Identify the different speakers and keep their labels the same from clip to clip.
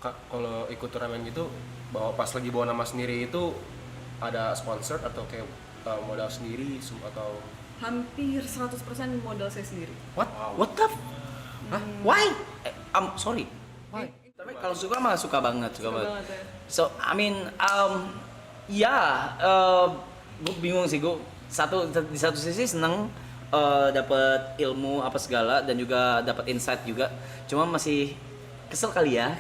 Speaker 1: Kak, kalau ikut turnamen gitu, pas lagi bawa nama sendiri itu ada sponsor atau kayak modal sendiri atau
Speaker 2: Hampir 100% modal saya sendiri.
Speaker 3: What?
Speaker 1: Wow.
Speaker 3: What the? Hah? Why? Sorry.
Speaker 1: Why?
Speaker 3: Tapi kalau suka mah suka banget, suka
Speaker 2: Suka
Speaker 3: banget.
Speaker 2: banget ya.
Speaker 3: So, I mean, gue bingung sih, gue di satu sisi seneng dapat ilmu apa segala dan juga dapat insight juga. Cuma masih kesel kali ya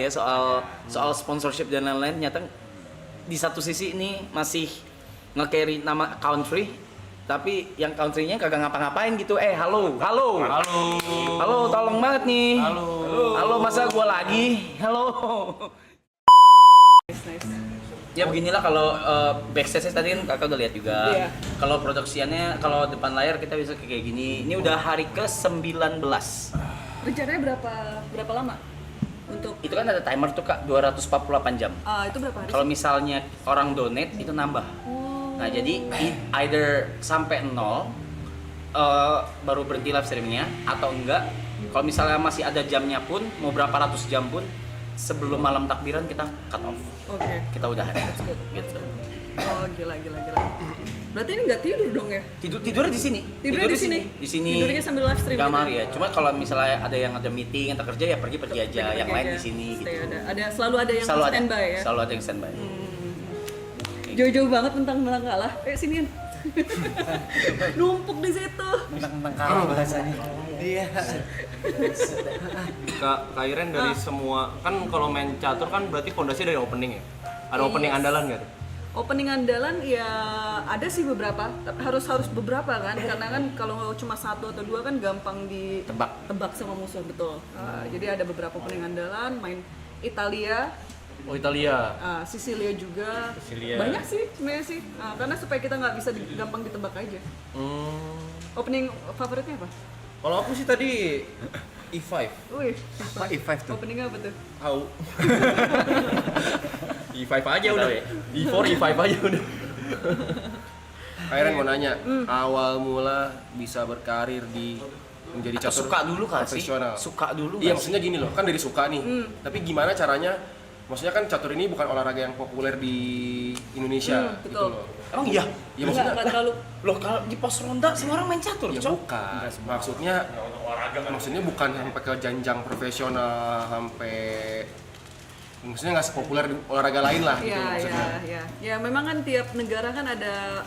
Speaker 3: soal sponsorship dan lain-lain. Nyata di satu sisi ini masih nge-carry nama country, tapi yang country-nya kagak ngapa-ngapain gitu. Halo, tolong banget nih. Halo, masa gua lagi? Halo.
Speaker 2: Nice.
Speaker 3: Ya beginilah kalau backstage tadi kan kakak udah lihat juga.
Speaker 2: Iya.
Speaker 3: Kalau produksiannya, kalau depan layar kita bisa kayak gini. Ini udah hari ke-19.
Speaker 2: Rencananya berapa lama untuk
Speaker 3: Itu kan ada timer tuh Kak, 248 jam.
Speaker 2: itu berapa hari?
Speaker 3: Kalau misalnya orang donate itu nambah. Nah, jadi either sampai 0 baru berhenti live streamingnya atau enggak. Kalau misalnya masih ada jamnya pun, mau berapa ratus jam pun, sebelum malam takbiran kita cut off.
Speaker 2: Oke.
Speaker 3: Kita udah
Speaker 2: That's good.
Speaker 3: gitu.
Speaker 2: Oh, gila. Berarti ini nggak tidur dong ya?
Speaker 3: Tidurnya di sini.
Speaker 2: Tidurnya di sini?
Speaker 3: Di sini.
Speaker 2: Tidurnya sambil live stream
Speaker 3: Kamar
Speaker 2: gitu?
Speaker 3: ya. Cuma kalau misalnya ada yang ada meeting atau kerja ya pergi aja. Yang lain di sini
Speaker 2: Stay
Speaker 3: gitu.
Speaker 2: selalu ada yang standby ya?
Speaker 3: Selalu ada yang standby.
Speaker 2: Jauh-jauh banget tentang kalah. Sinian. Numpuk di situ.
Speaker 4: Tentang kalah bahasanya. Iya.
Speaker 1: Kak Iren dari semua kan kalau main catur kan berarti fondasi dari opening ya. Ada opening andalan nggak tuh?
Speaker 2: Opening andalan ya ada sih beberapa, tapi harus beberapa kan, karena kan kalau cuma satu atau dua kan gampang ditebak sama musuh, betul. Jadi ada beberapa opening andalan, main Italia,
Speaker 1: Oh, Italia.
Speaker 2: Sicilia juga, banyak sih sebenarnya sih, karena supaya kita nggak bisa gampang ditebak aja. Opening favoritnya apa?
Speaker 1: Kalau aku sih tadi E5.
Speaker 2: Wih,
Speaker 4: Apa E5 tuh?
Speaker 2: opening apa tuh?
Speaker 1: Tahu. E5 aja udah. E4 E5 aja udah. Kairen mau nanya, awal mula bisa berkarir di menjadi
Speaker 3: Atau
Speaker 1: catur
Speaker 3: suka dulu kah sih?
Speaker 1: profesional.
Speaker 3: Suka dulu
Speaker 1: Iya,
Speaker 3: nggak
Speaker 1: maksudnya gini loh, kan dari suka nih. Tapi gimana caranya? Maksudnya kan catur ini bukan olahraga yang populer di Indonesia gitu
Speaker 2: betul.
Speaker 1: loh.
Speaker 3: Emang iya?
Speaker 1: Ya maksudnya
Speaker 2: Nggak terlalu.
Speaker 3: Loh, kalau di pos ronda semua orang main catur,
Speaker 1: ya
Speaker 3: Cok.
Speaker 1: bukan. Maksudnya bukan sampai ke jenjang profesional sampai maksudnya nggak sepopuler di olahraga lain lah gitu maksudnya.
Speaker 2: Ya memang kan tiap negara kan ada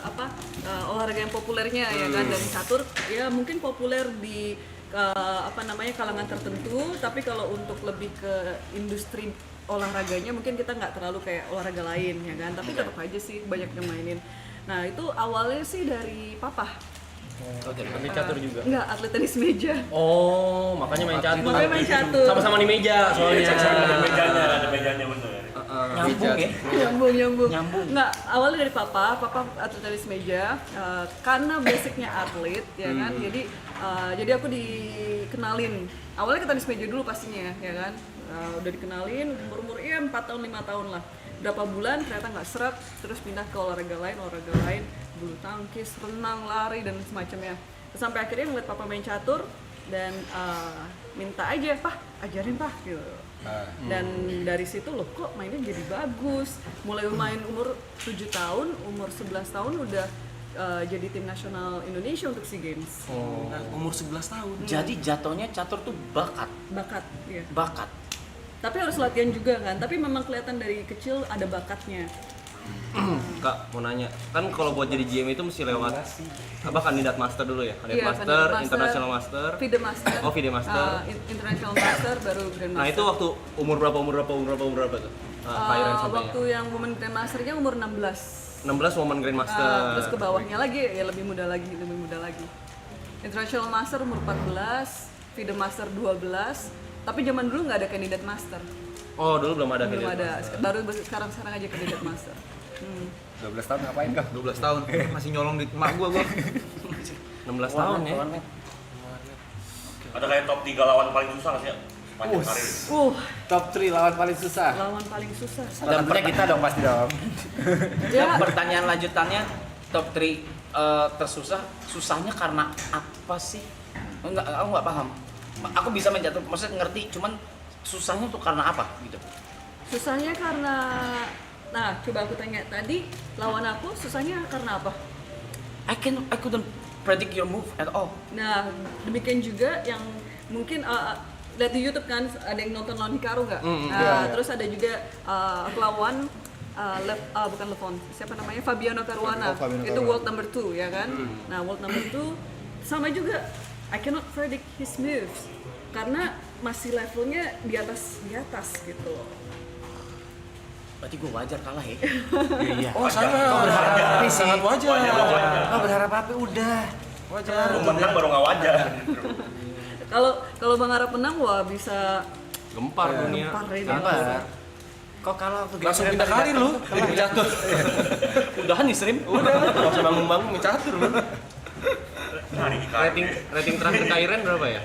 Speaker 2: olahraga yang populernya ya kan, dan catur ya mungkin populer di kalangan tertentu, tapi kalau untuk lebih ke industri olahraganya mungkin kita nggak terlalu kayak olahraga lain ya kan, tapi tetap aja sih banyak yang mainin. Nah itu awalnya sih dari papa.
Speaker 1: Tapi catur juga.
Speaker 2: Enggak, atlet tenis meja.
Speaker 1: Oh, makanya main catur.
Speaker 2: Makanya main catur.
Speaker 1: Sama-sama di meja soalnya.
Speaker 5: Ada mejanya bener.
Speaker 3: Nyambung ya?
Speaker 2: Nyambung. Nggak, awalnya dari papa atlet tenis meja, karena basicnya atlet ya kan, jadi aku dikenalin. Awalnya ke tenis meja dulu pastinya ya kan, udah dikenalin umur 4 tahun 5 tahun lah. Berapa bulan ternyata nggak seret, terus pindah ke olahraga lain, bulu tangkis, renang, lari dan semacamnya. Terus sampai akhirnya ngeliat papa main catur dan minta aja, "Pak, ajarin Pak," gitu. Dan dari situ loh kok mainnya jadi bagus. Mulai main umur 7 tahun, umur 11 tahun udah jadi tim nasional Indonesia untuk SEA Games.
Speaker 1: Oh, umur 11 tahun.
Speaker 3: Jadi jatuhnya catur tuh bakat.
Speaker 2: Iya.
Speaker 3: Bakat.
Speaker 2: Tapi harus latihan juga kan, tapi memang kelihatan dari kecil ada bakatnya.
Speaker 1: Kak, mau nanya, kan kalau buat jadi GM itu mesti lewat apa kandidat master dulu ya? Kandidat
Speaker 2: Iya,
Speaker 1: master,
Speaker 2: kandidat
Speaker 1: international master.
Speaker 2: FIDE Master.
Speaker 1: Oh, FIDE Master.
Speaker 2: International Master baru Grand Master.
Speaker 1: Nah, itu waktu umur berapa tuh? Kak Iren sampainya.
Speaker 2: Waktu yang Women Grand Masternya umur 16.
Speaker 1: 16 Women Grand Master.
Speaker 2: Terus ke bawahnya lagi ya lebih muda lagi. International Master umur 14, FIDE Master 12. Tapi zaman dulu nggak ada kandidat master.
Speaker 1: Oh, dulu belum ada
Speaker 2: Belum
Speaker 1: kandidat
Speaker 2: ada.
Speaker 1: master.
Speaker 2: Baru sekarang aja kandidat master.
Speaker 4: 12 tahun ngapain kah?
Speaker 6: 12 tahun masih nyolong di emak gua
Speaker 1: 16 tahun ya.
Speaker 5: Ada kayak top 3 lawan paling susah nggak sih ya? Sepanjang karir.
Speaker 4: Top 3 lawan paling susah.
Speaker 2: Lawan paling susah.
Speaker 4: Tentunya kita dong pasti dong.
Speaker 2: Ya,
Speaker 3: Dan pertanyaan lanjutannya, top 3 susahnya karena apa sih? Aku nggak paham. Aku bisa main catur, maksudnya ngerti, cuman susahnya tuh karena apa gitu?
Speaker 2: Susahnya karena, nah coba aku tanya tadi, lawan aku susahnya karena apa?
Speaker 3: I couldn't predict your move at all.
Speaker 2: Nah, demikian juga yang mungkin lihat di YouTube kan ada yang nonton lawan Hikaru nggak? Terus ada juga aku lawan bukan Levon, siapa namanya, Fabiano Caruana. Itu world number 2 ya kan? Nah, world number 2 sama juga, I cannot predict his moves karena masih levelnya di atas gitu.
Speaker 3: Berarti gue wajar kalah ya.
Speaker 4: Iya.
Speaker 1: Oh sangat.
Speaker 4: Tapi sih.
Speaker 1: Sangat wajar.
Speaker 4: Lo berharap apa udah.
Speaker 1: Wajar.
Speaker 5: Lu menang baru nggak wajar.
Speaker 2: Kalau Bang Arab menang, wah bisa
Speaker 1: Gempar dunia.
Speaker 2: gempar ini.
Speaker 4: Sabar. Kok kalau aku
Speaker 1: Langsung pindah karir lu. Catur.
Speaker 3: Udahan nih stream.
Speaker 1: Udah, enggak usah bangun-bangun catur lu.
Speaker 6: Rating terakhir Kairen berapa ya?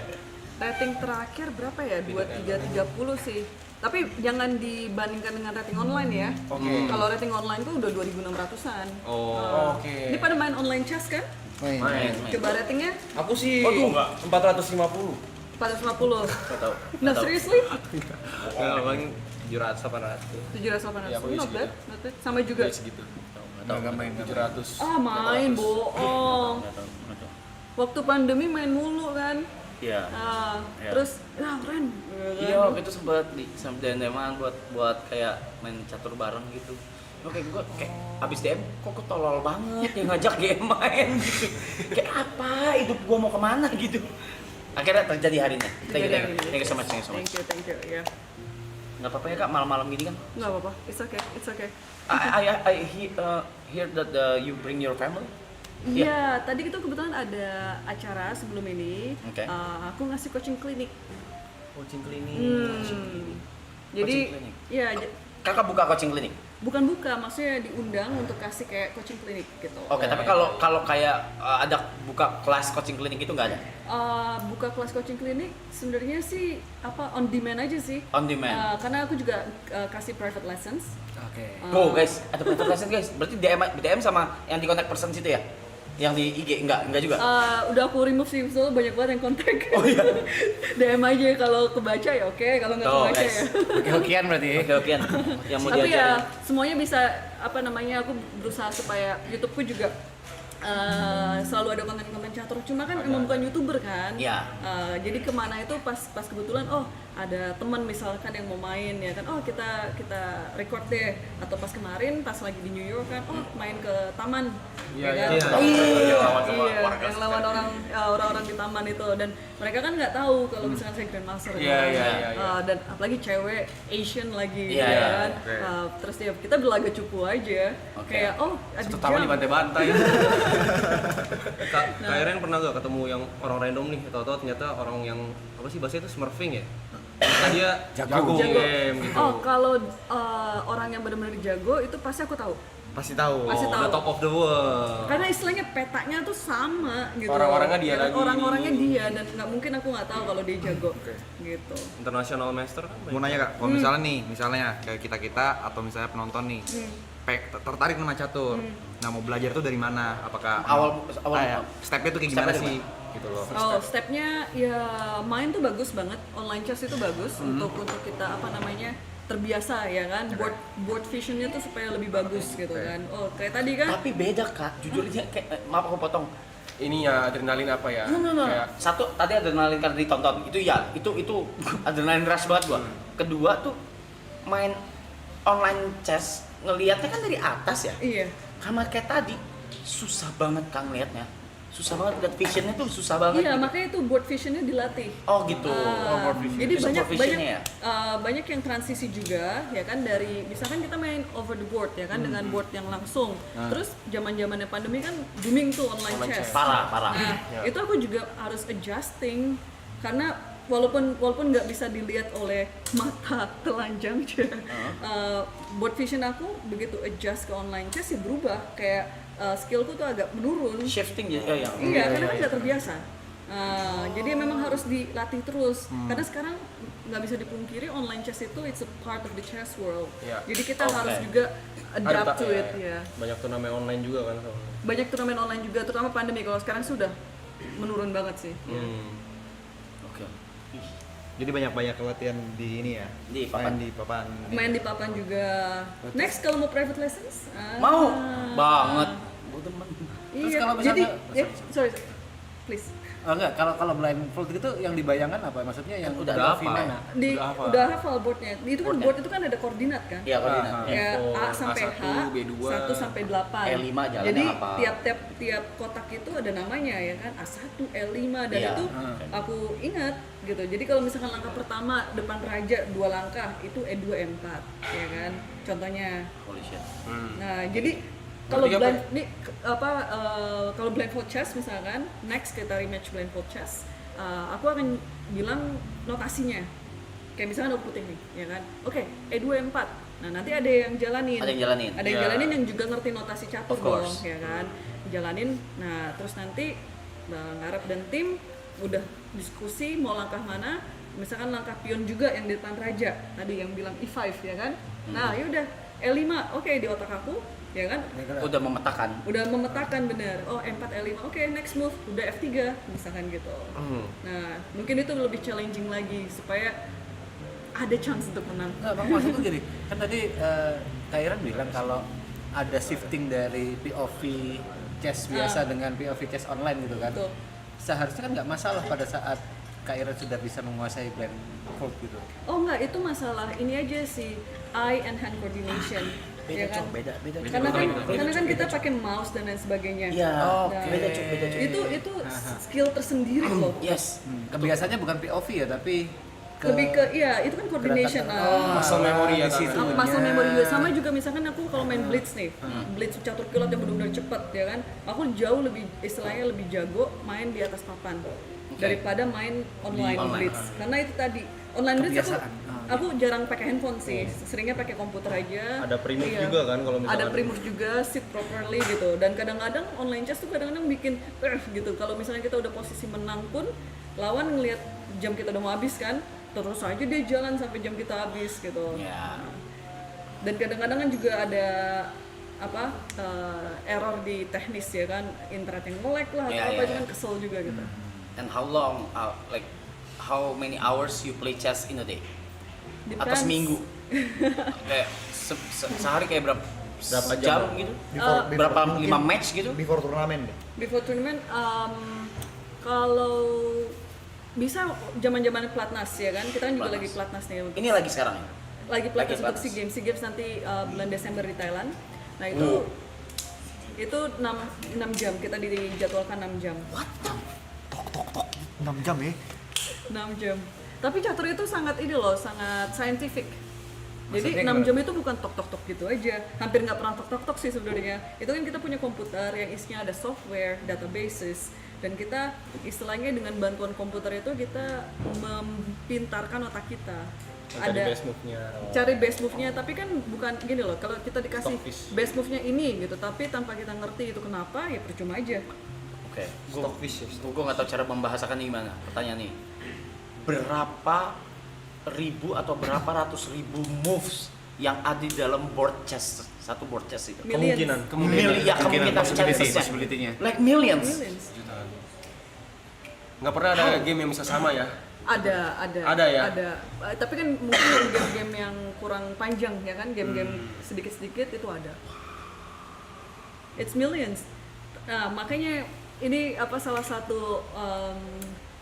Speaker 2: Rating terakhir berapa ya? 2330 sih. Tapi jangan dibandingkan dengan rating online ya.
Speaker 1: Oke.
Speaker 2: Kalau rating online tuh udah 2600-an.
Speaker 6: Oh,
Speaker 1: oke.
Speaker 2: Ini pada main online chess kan?
Speaker 6: main.
Speaker 2: Coba ratingnya
Speaker 6: Aku sih
Speaker 5: enggak.
Speaker 6: 450.
Speaker 2: 450.
Speaker 3: Gak tau.
Speaker 2: Nah, seriously?
Speaker 6: Enggak, paling 700 800.
Speaker 2: 700
Speaker 1: Ya, aku
Speaker 2: 800.
Speaker 1: juga
Speaker 2: Not bad, not bad. Sama juga.
Speaker 1: Segitu.
Speaker 4: Enggak main
Speaker 1: 700.
Speaker 2: Ah, main bohong. Waktu pandemi main mulu kan.
Speaker 3: Iya. Iya.
Speaker 2: Terus keren.
Speaker 3: Iya, waktu itu sempat di DM-an buat kayak main catur bareng gitu. Oke, gue kayak abis DM, kok tolol banget yang ngajak game main gitu. Kayak apa hidup gue mau kemana gitu. Akhirnya terjadi hari ini. Thank you so much.
Speaker 2: Thank you. Ya.
Speaker 3: Nggak apa-apa ya kak, malam-malam gini kan.
Speaker 2: Nggak apa-apa. It's okay.
Speaker 3: I hear that you bring your family.
Speaker 2: Iya, tadi itu kebetulan ada acara sebelum ini.
Speaker 3: Oke.
Speaker 2: Aku ngasih coaching klinik.
Speaker 3: Coaching klinik.
Speaker 2: Jadi,
Speaker 3: klinik.
Speaker 2: ya
Speaker 3: Kakak buka coaching klinik.
Speaker 2: bukan buka, maksudnya diundang untuk kasih kayak coaching klinik gitu.
Speaker 3: Oke, tapi kalau kayak ada buka kelas coaching klinik itu nggak ada?
Speaker 2: Buka kelas coaching klinik sebenarnya sih on demand aja sih.
Speaker 3: On demand.
Speaker 2: Karena aku juga kasih private lessons.
Speaker 4: Oke.
Speaker 3: Tuh guys, ada private lesson guys. Berarti DM sama yang di contact person situ ya? Yang di IG enggak juga?
Speaker 2: Udah aku remove sih, soalnya banyak banget yang kontak. Oh iya. DM aja kalau kebaca ya oke, kalau nggak
Speaker 3: Tuh,
Speaker 2: kebaca
Speaker 3: guys.
Speaker 2: ya.
Speaker 4: Oke-okean berarti.
Speaker 3: Oke, yang mau
Speaker 2: Tapi
Speaker 3: diajarin.
Speaker 2: ya semuanya bisa aku berusaha supaya YouTubeku juga selalu ada konten-konten catur. Cuma kan emang bukan YouTuber kan.
Speaker 3: Iya.
Speaker 2: Jadi kemana itu pas kebetulan ada teman misalkan yang mau main ya kan, kita record deh, atau pas kemarin pas lagi di New York kan, main ke taman.
Speaker 1: Iya,
Speaker 2: ya kan?
Speaker 1: iya.
Speaker 5: Lawan sama
Speaker 2: Iya,
Speaker 5: warga
Speaker 2: yang lawan orang di taman itu, dan mereka kan nggak tahu kalau misalkan saya Grandmaster gitu
Speaker 1: Iya,
Speaker 2: kan.
Speaker 1: iya.
Speaker 2: Dan apalagi cewek Asian lagi
Speaker 3: Iya,
Speaker 2: ya
Speaker 3: iya.
Speaker 2: kan. Terus ya kita berlaga cupu aja.
Speaker 3: Oke.
Speaker 2: Kayak ada
Speaker 1: Satu taman di bantai-bantai.
Speaker 6: Kairen pernah gak ketemu yang orang random nih, tahu-tahu ternyata orang yang apa sih bahasa itu smurfing ya? Ternyata dia jago game gitu.
Speaker 2: Kalau orang yang benar-benar jago itu pasti aku tahu.
Speaker 6: Pasti tahu.
Speaker 2: Pasti tahu.
Speaker 6: Udah top of the world.
Speaker 2: Karena istilahnya petanya tuh sama gitu.
Speaker 1: Orang-orangnya dia
Speaker 2: Ya,
Speaker 1: lagi.
Speaker 2: Orang-orangnya dia, dan nggak mungkin aku nggak tahu kalau dia jago. Gitu.
Speaker 6: International Master kan. Mau nanya kak, kalau misalnya kayak kita atau misalnya penonton nih, tertarik sama catur. Nah mau belajar tuh dari mana? Apakah
Speaker 3: Awal
Speaker 6: stepnya tuh kayak gimana
Speaker 3: Stepnya
Speaker 6: sih? Gitu loh.
Speaker 2: Stepnya ya main tuh bagus banget. Online chess itu bagus untuk kita terbiasa ya kan. Board visionnya tuh supaya lebih bagus gitu kan. Kayak tadi kan.
Speaker 3: Tapi beda kak, jujur aja kayak maaf aku potong.
Speaker 1: Ini ya adrenalin apa ya?
Speaker 3: No.
Speaker 1: Kayak
Speaker 3: Satu tadi adrenalin karena ditonton itu ya, itu adrenalin rush banget gua. Kedua tuh main online chess ngelihatnya kan dari atas ya.
Speaker 2: Iya.
Speaker 3: Sama kayak tadi susah banget kan ngelihatnya. Susah banget lihat visionnya tuh susah banget.
Speaker 2: Iya,
Speaker 3: gitu.
Speaker 2: makanya itu board visionnya dilatih.
Speaker 3: Oh gitu.
Speaker 2: Jadi
Speaker 3: Itu
Speaker 2: banyak
Speaker 3: board visionnya ya?
Speaker 2: banyak yang transisi juga ya kan, dari misalkan kita main over the board ya kan dengan board yang langsung. Terus zaman-zamannya pandemi kan booming tuh online chess.
Speaker 3: Parah.
Speaker 2: Nah, itu aku juga harus adjusting karena walaupun nggak bisa dilihat oleh mata telanjang board vision aku begitu adjust ke online chess ya berubah, kayak skillku tuh agak menurun.
Speaker 3: Shifting ya.
Speaker 2: Iya, karena kan nggak terbiasa. Jadi memang harus dilatih terus. Karena sekarang nggak bisa dipungkiri online chess itu it's a part of the chess world.
Speaker 1: Iya.
Speaker 2: Jadi kita harus juga adapt to it ya.
Speaker 6: Banyak turnamen online juga kan.
Speaker 2: Banyak turnamen online juga, terutama pandemi. Kalau sekarang sudah menurun banget sih.
Speaker 3: Oke.
Speaker 6: Jadi banyak-banyak latihan di ini ya.
Speaker 3: Di papan.
Speaker 6: Main di papan.
Speaker 2: Main di papan juga. Next kalau mau private lessons?
Speaker 3: Mau banget. Gua demen.
Speaker 4: Terus
Speaker 2: Iya,
Speaker 4: kalau
Speaker 2: jadi,
Speaker 4: misalnya-
Speaker 2: sorry, please.
Speaker 4: Oh enggak, kalau blindfold gitu yang dibayangkan apa? Maksudnya yang
Speaker 3: Udah
Speaker 4: POV
Speaker 6: hafal.
Speaker 4: mana?
Speaker 2: Udah hafal boardnya. Itu kan
Speaker 3: Boardnya.
Speaker 2: board itu kan ada koordinat kan?
Speaker 3: Iya koordinat.
Speaker 1: Ah,
Speaker 2: Ya A
Speaker 1: A1,
Speaker 2: sampai H,
Speaker 1: B2.
Speaker 2: 1 sampai 8.
Speaker 3: E5 jalannya
Speaker 2: Jadi
Speaker 3: apa?
Speaker 2: tiap kotak itu ada namanya ya kan, A1, E5 dan
Speaker 3: Iya.
Speaker 2: itu aku ingat gitu. Jadi kalau misalkan langkah pertama depan raja 2 langkah itu E2, E4 ya kan. Contohnya.
Speaker 3: Holy shit.
Speaker 2: Nah, jadi kalau
Speaker 1: Berarti apa?
Speaker 2: kalau blindfold chess misalkan, next kita rematch blindfold chess, aku akan bilang notasinya. Kayak misalkan aku putih nih, ya kan? Oke, E2, E4. Nah, nanti ada yang jalanin.
Speaker 3: Ada yang jalanin.
Speaker 2: Ada yang
Speaker 1: Ya.
Speaker 2: jalanin yang juga ngerti notasi catur
Speaker 3: Of
Speaker 2: dong,
Speaker 3: course.
Speaker 2: ya kan? Jalanin. Nah, terus nanti Ngarep dan tim udah diskusi mau langkah mana. Misalkan langkah pion juga yang di depan raja. Tadi yang bilang E5 ya kan? Nah, yaudah E5. Oke, di otak aku, ya kan?
Speaker 3: Udah memetakan.
Speaker 2: Udah memetakan bener. Oh, E4, E5. Oke, next move udah F3 misalkan gitu. Nah, mungkin itu lebih challenging lagi supaya ada chance untuk menang.
Speaker 4: Enggak, Bang, maksudku gini, kan tadi Kak Iren bilang kalau ada shifting dari POV chess biasa dengan POV chess online gitu kan.
Speaker 2: Betul.
Speaker 4: Seharusnya kan nggak masalah pada saat Kak Iren sudah bisa menguasai blindfold gitu.
Speaker 2: Oh enggak, itu masalah ini aja sih eye and hand coordination.
Speaker 3: Beda,
Speaker 2: ya kan?
Speaker 3: Cok, beda.
Speaker 2: Karena kan kita pakai mouse dan lain sebagainya.
Speaker 3: Iya.
Speaker 2: Nah,
Speaker 3: Beda, Cok, beda, Cok.
Speaker 2: Itu skill tersendiri loh.
Speaker 3: Yes.
Speaker 4: Kebiasaannya bukan POV ya, tapi
Speaker 2: Lebih ke iya, itu kan coordination.
Speaker 1: Muscle memory ya,
Speaker 4: di situ.
Speaker 2: Muscle memory juga sama juga misalkan aku kalau main blitz nih, blitz catur kilat yang benar-benar cepet ya kan, aku jauh lebih istilahnya lebih jago main di atas papan daripada main online blitz, karena itu tadi online blitz aku jarang pakai handphone sih, seringnya pakai komputer aja.
Speaker 6: Ada pre-move
Speaker 2: Iya.
Speaker 6: juga kan kalau misalkan.
Speaker 2: Ada pre-move juga, sit properly gitu, dan kadang-kadang online chess tuh kadang-kadang bikin gitu, kalau misalnya kita udah posisi menang pun lawan ngelihat jam kita udah mau habis kan, terus aja dia jalan sampai jam kita habis gitu.
Speaker 3: Ya.
Speaker 2: Dan kadang-kadang kan juga ada error di teknis ya kan, internet yang nge-lag lah atau
Speaker 3: Iya,
Speaker 2: apa
Speaker 3: iya,
Speaker 2: itu
Speaker 3: iya.
Speaker 2: kan kesel juga gitu.
Speaker 3: And how long, how many hours you play chess in a day? Atau
Speaker 2: Depends.
Speaker 3: seminggu? Kayak sehari kayak berapa
Speaker 6: Berapa
Speaker 3: jam
Speaker 6: jam?
Speaker 3: gitu?
Speaker 6: Before-
Speaker 3: Berapa
Speaker 6: mungkin
Speaker 3: 5 match gitu?
Speaker 6: Before turnamen deh.
Speaker 2: Before tournament, kalau bisa zaman-zaman Platnas ya kan, kita kan juga
Speaker 3: Platnas.
Speaker 2: lagi Platnas nih.
Speaker 3: Ini lagi sekarang ya?
Speaker 2: Lagi Platnas
Speaker 3: lagi
Speaker 2: untuk
Speaker 3: Platnas.
Speaker 2: SEA Games nanti bulan Desember di Thailand. Nah itu 6 jam, kita dijadwalkan 6 jam.
Speaker 6: 6 jam ya.
Speaker 2: 6 jam. Tapi catur itu sangat ini loh, sangat scientific. Jadi
Speaker 4: Maksudnya
Speaker 2: 6 jam itu bukan tok-tok-tok gitu aja. Hampir nggak pernah tok-tok-tok sih sebenarnya. Itu kan kita punya komputer yang isinya ada software, databases, dan kita istilahnya dengan bantuan komputer itu kita mempintarkan otak kita.
Speaker 1: Ada base move-nya.
Speaker 2: Cari base move-nya, tapi kan bukan gini loh, kalau kita dikasih
Speaker 1: Stockfish.
Speaker 2: base move-nya ini gitu, tapi tanpa kita ngerti itu kenapa, ya percuma aja.
Speaker 3: Oke.
Speaker 6: Stockfish ya.
Speaker 3: Gue nggak tahu cara membahasakan gimana. Pertanyaan nih. Berapa ribu atau berapa ratus ribu moves yang ada di dalam board chess, satu board chess itu?
Speaker 2: Millions.
Speaker 3: Kemungkinan
Speaker 4: possibility-nya.
Speaker 3: Like millions.
Speaker 2: Millions.
Speaker 1: Nggak pernah ada game yang bisa sama ya?
Speaker 2: Ada.
Speaker 1: Ada ya?
Speaker 2: Ada. Tapi kan mungkin game-game yang kurang panjang ya kan, game-game sedikit-sedikit itu ada. It's millions. Nah, makanya ini salah satu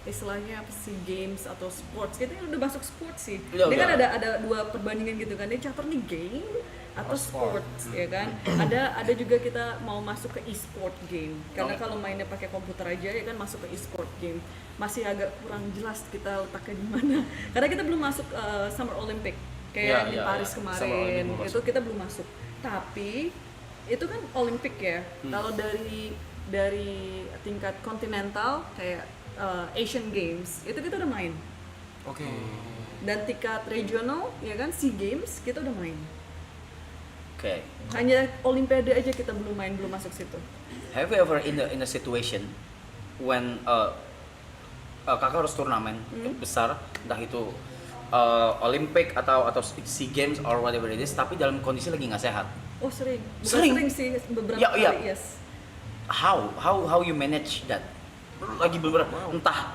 Speaker 2: istilahnya games atau sports. Kita udah masuk sports sih.
Speaker 3: Udah,
Speaker 2: Ini kan
Speaker 3: udah.
Speaker 2: ada dua perbandingan gitu kan. Ini catur nih game atau sports ya kan. Ada juga kita mau masuk ke e-sport game. Karena kalau mainnya pakai komputer aja ya kan masuk ke e-sport game. Masih agak kurang jelas kita letaknya di mana. Karena kita belum masuk Summer Olympic kayak di Paris
Speaker 1: Summer
Speaker 2: kemarin.
Speaker 1: Olympic belum
Speaker 2: Itu kita belum masuk. Tapi itu kan Olympic ya. Kalau dari tingkat kontinental kayak Asian Games itu kita udah main.
Speaker 1: Oke.
Speaker 2: Dan tingkat regional ya kan SEA Games kita udah main.
Speaker 3: Oke.
Speaker 2: Hanya Olimpiade aja kita belum main, belum masuk situ.
Speaker 3: Have you ever in a situation when kakak harus turnamen besar, entah itu Olympic atau SEA Games or whatever it is, tapi dalam kondisi lagi nggak sehat?
Speaker 2: Oh sering. Bukan
Speaker 3: Sering?
Speaker 2: sering sih, beberapa
Speaker 3: Ya, iya.
Speaker 2: kali yes.
Speaker 3: How you manage that? Lagi beberapa entah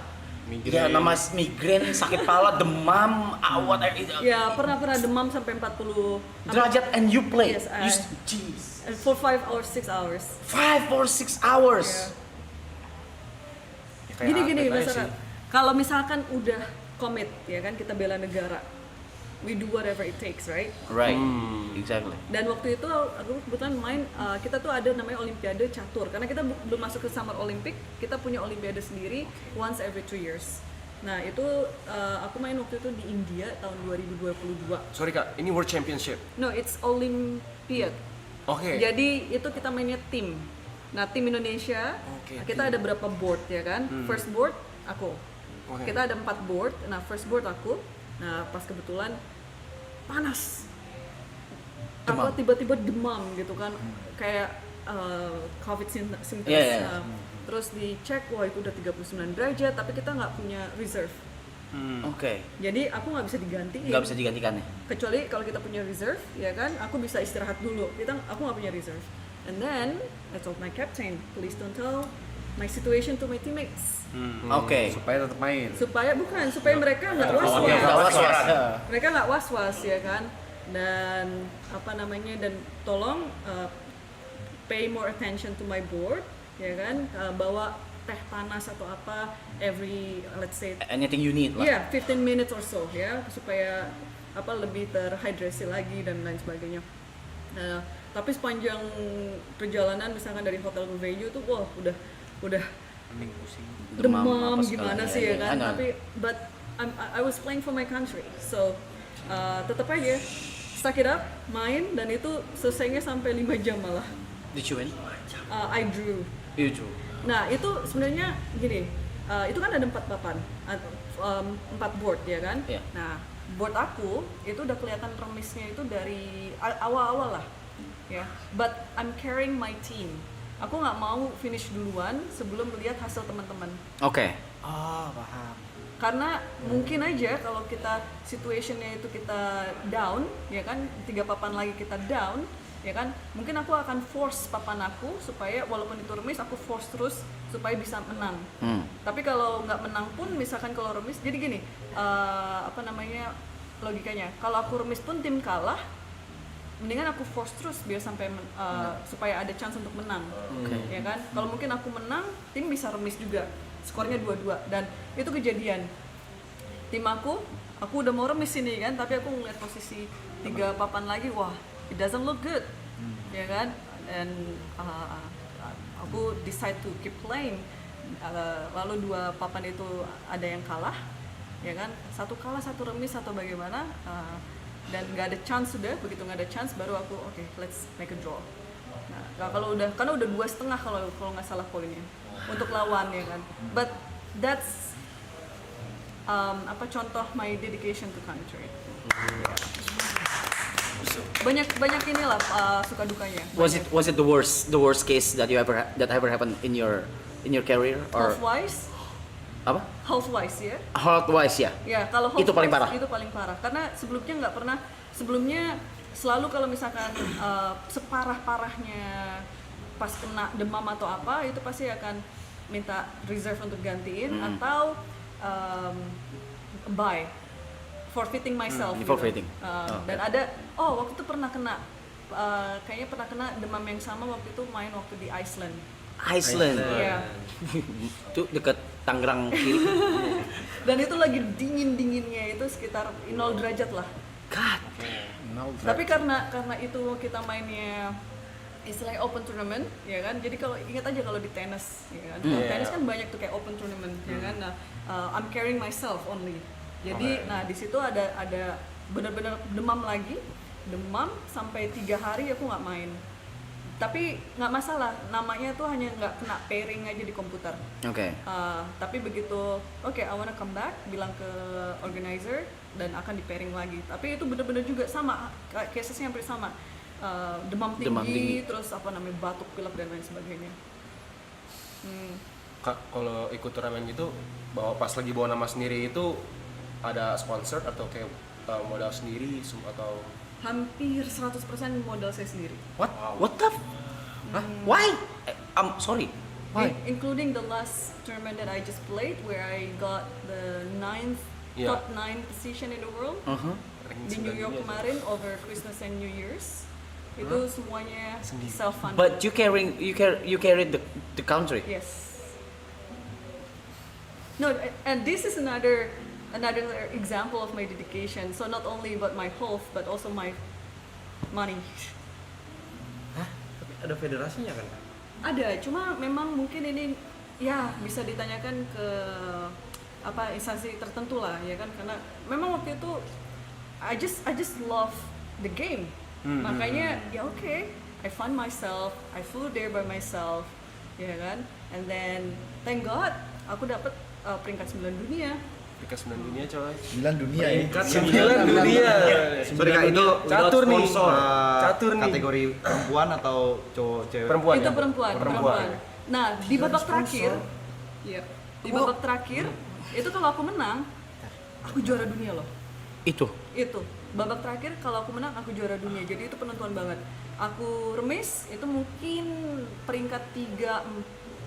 Speaker 3: Ya nama migrain, sakit kepala, demam, awat,
Speaker 2: Ya pernah demam sampai 40
Speaker 3: derajat, and you play.
Speaker 2: Yes,
Speaker 3: Jeez.
Speaker 2: and for 5 or 6 hours.
Speaker 3: 5 or 6 hours.
Speaker 2: Yeah. Gini misalkan, kalau misalkan udah komit ya kan, kita bela negara, we do whatever it takes, right?
Speaker 3: Right. Exactly.
Speaker 2: Dan waktu itu aku kebetulan main, kita tuh ada namanya Olimpiade Catur, karena kita belum masuk ke Summer Olympic, kita punya Olimpiade sendiri once every 2 years. Nah itu aku main waktu itu di India tahun 2022.
Speaker 1: Sorry kak, ini World Championship.
Speaker 2: No, it's Olympiad.
Speaker 1: Oke.
Speaker 2: Jadi itu kita mainnya tim. Nah tim Indonesia,
Speaker 1: Oke,
Speaker 2: kita ada berapa board ya kan? First board aku.
Speaker 1: Oke.
Speaker 2: Kita ada 4 board. Nah first board aku. Nah pas kebetulan panas. Apa tiba-tiba demam gitu kan? Kayak COVID symptoms.
Speaker 3: Yeah, yeah.
Speaker 2: Terus dicek, wah itu udah 39 derajat, tapi kita nggak punya reserve.
Speaker 3: Oke.
Speaker 2: Jadi aku nggak bisa digantiin.
Speaker 3: Nggak bisa digantikan ya?
Speaker 2: Kecuali kalau kita punya reserve, ya kan, aku bisa istirahat dulu. Aku nggak punya reserve. And then I told my captain, please don't tell my situation to my teammates.
Speaker 3: Oke.
Speaker 4: Supaya tetap main.
Speaker 2: Supaya mereka nggak
Speaker 3: Nggak
Speaker 2: was-was.
Speaker 3: was-was.
Speaker 2: Mereka nggak was-was ya kan. Dan dan tolong pay more attention to my board, ya kan. Bawa teh panas atau apa every, let's say,
Speaker 3: Anything you need lah.
Speaker 2: 15 minutes or so ya, supaya lebih terhidrasi lagi dan lain sebagainya. Tapi sepanjang perjalanan misalkan dari hotel ke venue tuh wah udah demam
Speaker 3: apa
Speaker 2: gimana
Speaker 3: segala,
Speaker 2: sih ya kan.
Speaker 3: I know.
Speaker 2: Tapi I was playing for my country, so tetap aja stuck it up, main, dan itu selesainya sampai 5 jam malah.
Speaker 3: Did you win?
Speaker 2: I drew.
Speaker 3: You drew.
Speaker 2: Nah itu sebenarnya gini, itu kan ada 4 papan, 4 board ya kan.
Speaker 3: Iya.
Speaker 2: Nah board aku itu udah kelihatan remisnya itu dari awal-awal lah, ya. But I'm carrying my team. Aku nggak mau finish duluan sebelum melihat hasil teman-teman.
Speaker 3: Oke.
Speaker 4: Oh, paham.
Speaker 2: Karena mungkin aja kalau kita situationnya itu kita down, ya kan, 3 papan lagi kita down, ya kan, mungkin aku akan force papan aku supaya walaupun itu remis aku force terus supaya bisa menang. Tapi kalau nggak menang pun, misalkan kalau remis, jadi gini, logikanya, kalau aku remis pun tim kalah, mendingan aku force terus biar sampai supaya ada chance untuk menang, ya kan. Kalau mungkin aku menang, tim bisa remis juga, skornya 2-2, dan itu kejadian. Tim aku udah mau remis ini kan, tapi aku ngeliat posisi 3 papan lagi, wah, it doesn't look good, ya kan. Dan aku decide to keep playing. Lalu 2 papan itu ada yang kalah, ya kan, 1 kalah 1 remis atau bagaimana, dan nggak ada chance. Begitu nggak ada chance baru aku oke, let's make a draw. Nah kalau karena udah 2,5 kalau nggak salah poinnya untuk lawan, ya kan. But that's contoh my dedication to country. Banyak inilah suka dukanya.
Speaker 3: Was it the worst case that ever happened in your career, or
Speaker 2: Health-wise,
Speaker 3: apa?
Speaker 2: ya.
Speaker 3: Health-wise ya.
Speaker 2: Ya, kalau
Speaker 3: Itu paling parah.
Speaker 2: Itu paling parah. Karena sebelumnya selalu kalau misalkan separah-parahnya pas kena demam atau apa, itu pasti akan minta reserve untuk gantiin atau buy, forfeiting myself.
Speaker 3: Forfeiting.
Speaker 2: Dan ada waktu itu pernah kena kayaknya pernah kena demam yang sama waktu itu main waktu di Iceland. Iya.
Speaker 3: Itu dekat Tangerang kiri.
Speaker 2: Dan itu lagi dingin-dinginnya, itu sekitar 0 derajat lah.
Speaker 3: God.
Speaker 2: Tapi karena itu kita mainnya istilahnya open tournament, ya kan. Jadi kalau ingat aja kalau di tenis, ya kan. Kalau tenis kan banyak tuh kayak open tournament, ya kan. Nah, I'm carrying myself only. Jadi, nah di situ ada benar-benar demam lagi, demam sampai 3 hari aku nggak main. Tapi nggak masalah, namanya tuh hanya nggak kena pairing aja di komputer.
Speaker 3: Oke.
Speaker 2: Tapi begitu, I wanna come back, bilang ke organizer dan akan di pairing lagi. Tapi itu benar-benar juga sama, casesnya hampir sama. Demam tinggi, terus batuk, pilek dan lain sebagainya.
Speaker 1: Kak, kalau ikut turnamen gitu, pas lagi bawa nama sendiri itu ada sponsor atau kayak modal sendiri atau?
Speaker 2: Hampir 100% modal saya sendiri.
Speaker 3: What the? Hah? Why? Sorry.
Speaker 4: Why?
Speaker 2: Including the last tournament that I just played, where I got the
Speaker 1: Yeah.
Speaker 2: top 9 position in the world
Speaker 3: Uh-huh.
Speaker 2: di New York kemarin over Christmas and New Year's. Itu semuanya self-funded.
Speaker 3: But you carried the country.
Speaker 2: Yes. No, and this is another example of my dedication. So not only about my health, but also my money.
Speaker 1: Ada federasinya kan?
Speaker 2: Ada, cuma memang mungkin ini ya bisa ditanyakan ke apa instansi tertentu lah ya kan, karena memang waktu itu I just love the game. Makanya ya oke, I fund myself, I flew there by myself, ya kan, and then thank God aku dapat peringkat 9 dunia.
Speaker 1: Peringkat 9 dunia coy.
Speaker 7: 9 dunia ya.
Speaker 1: Peringkat 9 dunia.
Speaker 6: Sorry Kak, itu
Speaker 1: catur nih.
Speaker 6: sponsor,
Speaker 1: Catur nih.
Speaker 6: kategori perempuan atau cowok cewek?
Speaker 1: Perempuan
Speaker 2: Itu
Speaker 1: ya?
Speaker 2: perempuan. Nah, di babak terakhir, iya, di babak terakhir itu kalau aku menang, aku juara dunia loh.
Speaker 3: Itu.
Speaker 2: Itu babak terakhir kalau aku menang aku juara dunia, jadi itu penentuan banget. Aku remis itu mungkin peringkat 3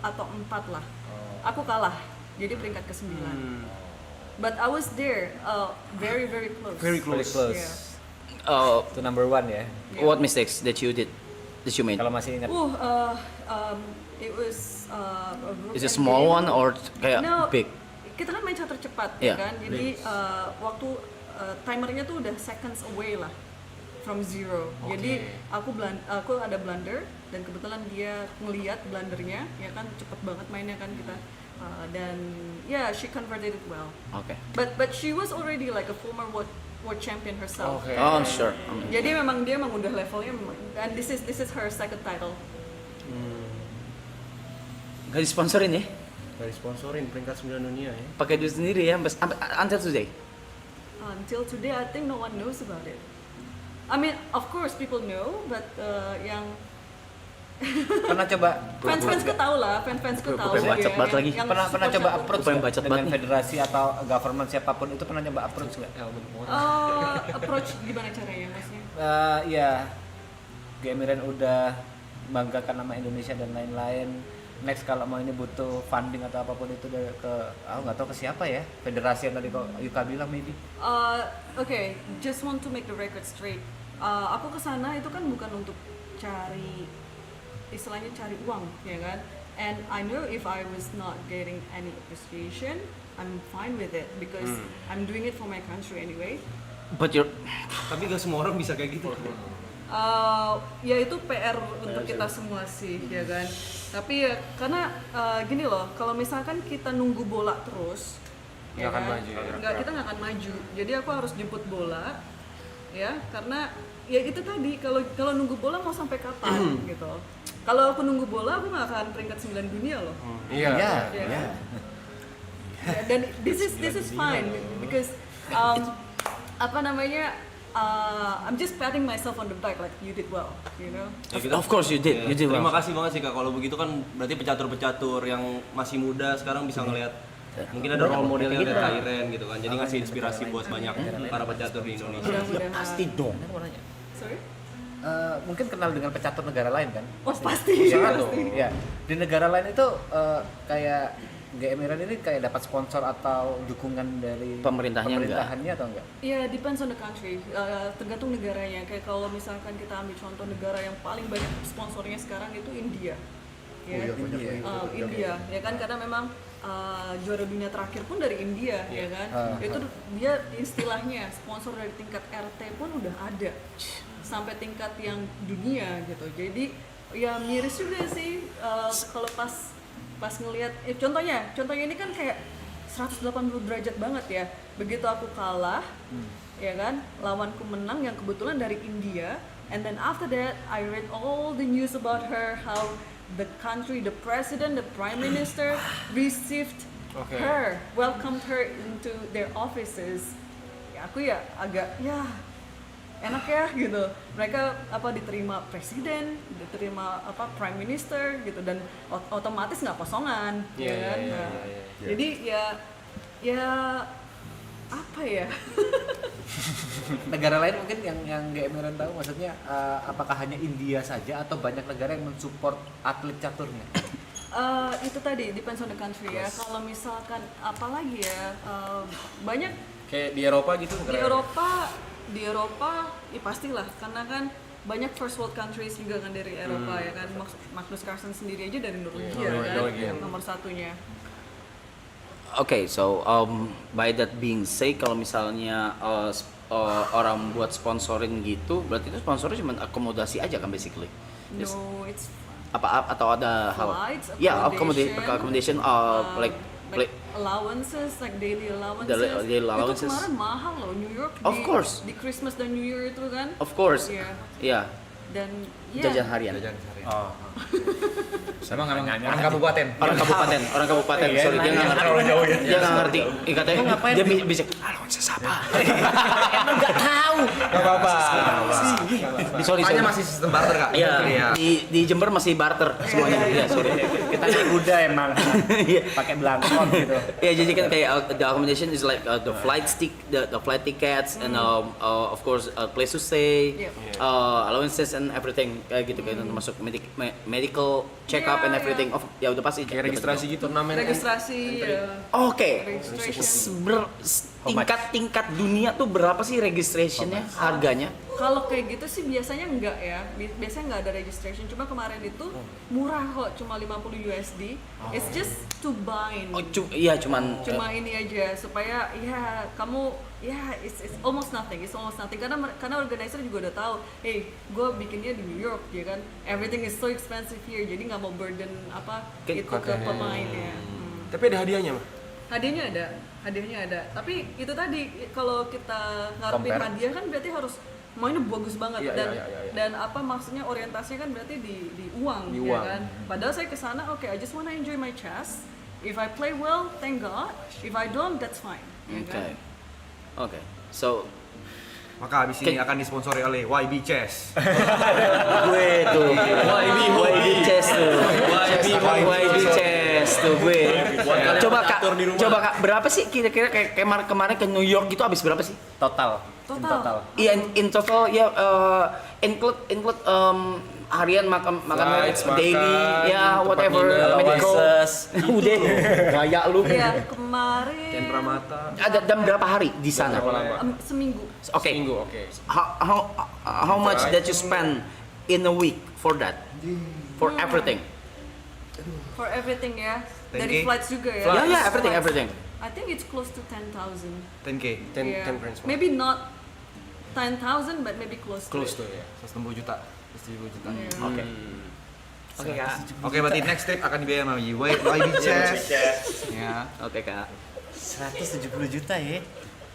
Speaker 2: atau 4 lah, aku kalah jadi peringkat ke-9. But I was there, very close.
Speaker 1: Very
Speaker 4: Very close.
Speaker 2: Yeah.
Speaker 4: Itu number 1 ya.
Speaker 3: What mistakes that you made?
Speaker 4: Kalau masih ingat.
Speaker 2: It was a
Speaker 3: Is it
Speaker 2: broken
Speaker 3: small
Speaker 2: game.
Speaker 3: one or kayak
Speaker 2: No,
Speaker 3: big?
Speaker 2: kita kan main catur cepat
Speaker 3: Yeah,
Speaker 2: ya kan, jadi waktu timernya tuh udah seconds away lah from zero. Jadi aku ada blunder dan kebetulan dia ngeliat blundernya ya kan, cepet banget mainnya kan kita, dan she converted it well.
Speaker 3: Okay.
Speaker 2: But she was already like a former world champion herself.
Speaker 1: Oke.
Speaker 3: Oh, I'm sure.
Speaker 2: Jadi memang dia udah levelnya, dan this is her second title.
Speaker 3: Gak disponsorin ya?
Speaker 1: Dari sponsorin peringkat 9 dunia ya.
Speaker 3: Pakai duit sendiri ya, until today.
Speaker 2: Until today, I think no one knows about it. I mean, of course people know, but yang
Speaker 4: Pernah coba
Speaker 2: fans-fans ketahu lah, fans-fans ketahu.
Speaker 3: Pengen bacot banget lagi.
Speaker 4: pernah
Speaker 2: support
Speaker 4: coba
Speaker 2: siapa.
Speaker 4: approach
Speaker 3: Pengen
Speaker 4: nggak
Speaker 3: bacot
Speaker 4: dengan
Speaker 3: banget nih.
Speaker 4: federasi atau government siapapun itu, pernah coba approach nggak?
Speaker 2: Approach gimana caranya maksudnya?
Speaker 4: Ya, Gemiren udah banggakan nama Indonesia dan lain-lain. Next kalau mau ini butuh funding atau apapun itu dari aku nggak tahu ke siapa ya, federasi yang tadi kok Yuka bilang maybe.
Speaker 2: Okay, just want to make the record straight. Aku kesana itu kan bukan untuk cari, istilahnya cari uang, ya kan? And I know if I was not getting any appreciation, I'm fine with it because I'm doing it for my country anyway.
Speaker 3: But you're
Speaker 1: Tapi gak semua orang bisa kayak gitu.
Speaker 2: Ya itu PR untuk kita semua sih, ya kan. Tapi ya karena gini loh, kalau misalkan kita nunggu bola terus,
Speaker 1: Nggak akan maju, ya.
Speaker 2: kita nggak akan maju. Jadi aku harus jemput bola, ya karena ya itu tadi kalau nunggu bola mau sampai kapan gitu. Kalau aku nunggu bola aku nggak akan peringkat 9 dunia loh.
Speaker 1: Iya.
Speaker 2: Ya kan? Ya, dan this is fine because apa namanya, I'm just patting myself on the back like you did well, you know.
Speaker 3: of course you did. You did
Speaker 1: Terima
Speaker 3: well.
Speaker 1: kasih banget sih Kak, kalau begitu kan berarti pecatur-pecatur yang masih muda sekarang bisa ngelihat, mungkin ada role modelnya dari Kak Iren gitu kan, jadi ngasih inspirasi buat banyak para pecatur di Indonesia.
Speaker 2: Mudah-mudahan.
Speaker 3: Pasti dong.
Speaker 2: Sorry?
Speaker 4: Mungkin kenal dengan pecatur negara lain kan?
Speaker 2: Oh pasti.
Speaker 4: Iya,
Speaker 2: Pasti.
Speaker 4: ya. Di negara lain itu kayak Gemiren ini kayak dapat sponsor atau dukungan dari
Speaker 3: Pemerintahnya
Speaker 4: atau enggak?
Speaker 2: Ya, depends on the country. Tergantung negaranya. Kayak kalau misalkan kita ambil contoh negara yang paling banyak sponsornya sekarang itu India. Ya, India. Ya kan, karena memang juara dunia terakhir pun dari India, ya kan. Itu dia istilahnya sponsor dari tingkat RT pun udah ada sampai tingkat yang dunia gitu. Jadi ya miris juga sih kalau pas ngelihat contohnya ini kan kayak 180 derajat banget ya. Begitu aku kalah, ya kan, lawanku menang yang kebetulan dari India, and then after that I read all the news about her, how the country, the president, the prime minister received her, welcomed her into their offices. Ya aku ya agak enak ya gitu, mereka diterima presiden, diterima prime minister gitu, dan otomatis nggak kosongan, ya kan. Jadi ya apa ya?
Speaker 4: Negara lain mungkin yang Gemiren tahu, maksudnya apakah hanya India saja atau banyak negara yang mensupport atlet caturnya?
Speaker 2: Itu tadi depends on the country ya. Kalau misalkan apalagi ya, banyak
Speaker 1: Kayak di Eropa gitu
Speaker 2: di Eropa ya pastilah, karena kan banyak first world countries juga kan dari Eropa ya kan. Magnus Carlsen sendiri aja dari Norwegia kan, yang nomor satunya.
Speaker 3: Oke, so by that being said, kalau misalnya orang buat sponsorin gitu, berarti itu sponsornya cuma akomodasi aja kan basically?
Speaker 2: No, it's
Speaker 3: Apa atau ada hal?
Speaker 2: flights,
Speaker 3: Ya,
Speaker 2: accommodation,
Speaker 3: accommodation, like
Speaker 2: allowances, like daily allowances.
Speaker 3: Daily allowances.
Speaker 2: Itu kemarin mahal loh, New York.
Speaker 3: Of course.
Speaker 2: Di Christmas dan New Year itu kan.
Speaker 3: Of course,
Speaker 2: Iya.
Speaker 3: ya,
Speaker 2: Dan
Speaker 3: jajan harian.
Speaker 6: Emang orang kabupaten.
Speaker 3: Orang kabupaten, sorry dia nggak ngerti. Dia nggak ngerti. Katanya dia bisa. Alonses apa? Emang nggak tahu.
Speaker 6: Gak apa-apa.
Speaker 3: Sorry.
Speaker 6: Tanya masih sistem barter kak?
Speaker 3: Iya, di Jember masih barter semuanya. Iya, sorry.
Speaker 4: Kita naik kuda emang. Pakai belangkon gitu.
Speaker 3: Ya, jadi kan kayak the accommodation is like the flight tickets and of course place to stay, allowances and everything kayak gitu kayak termasuk medical check up and everything. Ya udah pasti
Speaker 1: kayak registrasi gitu turnamen.
Speaker 2: registrasi.
Speaker 3: Oke.
Speaker 2: Registration.
Speaker 3: Tingkat dunia tuh berapa sih registrationnya, harganya?
Speaker 2: Kalau kayak gitu sih biasanya enggak ya. Biasanya enggak ada registration. Cuma kemarin itu murah kok, cuma 50 USD. It's just to bind.
Speaker 3: Oh, iya cuman
Speaker 2: Cuma ini aja supaya ya kamu it's almost nothing. Karena organizer juga udah tahu, hey, gue bikinnya di New York ya kan. Everything is so expensive here. Jadi nggak mau burden itu ke pemainnya.
Speaker 1: Tapi ada hadiahnya mah.
Speaker 2: Hadiahnya ada. Tapi itu tadi kalau kita ngarepin hadiah kan berarti harus mainnya bagus banget. Dan apa maksudnya orientasinya kan berarti di uang, ya kan. Padahal saya kesana I just wanna enjoy my chess. If I play well, thank God. If I don't, that's fine. Ya kan?
Speaker 3: Oke. So
Speaker 6: Maka abis ini akan disponsori oleh YB Chess.
Speaker 3: gue tuh YB Chess tuh. YB Chess tuh gue. Coba kak berapa sih kira-kira kayak kemarin ke New York gitu habis berapa sih?
Speaker 4: Total.
Speaker 3: Iya, in total ya include harian makanan daily ya whatever medical. Udah gaya lu.
Speaker 2: Iya, kemarin
Speaker 1: Cendra Mata.
Speaker 3: Ada dan berapa hari di sana?
Speaker 2: seminggu.
Speaker 3: Oke.
Speaker 1: Minggu, oke.
Speaker 3: How much that you spend in a week for that? For everything.
Speaker 2: For everything ya.
Speaker 6: 10K?
Speaker 2: Dari flights juga ya.
Speaker 3: Ya, everything.
Speaker 2: I think it's close to 10,000.
Speaker 6: 10K.
Speaker 1: 10 brands.
Speaker 2: Maybe not 10,000 but maybe close to
Speaker 1: Close
Speaker 2: it.
Speaker 1: tuh ya.
Speaker 6: 160 juta. 170 juta.
Speaker 3: Oke. Oke kak.
Speaker 6: Oke, berarti next trip akan dibiayai sama YB Chess. Ya.
Speaker 3: Oke kak.
Speaker 4: 170 juta ya.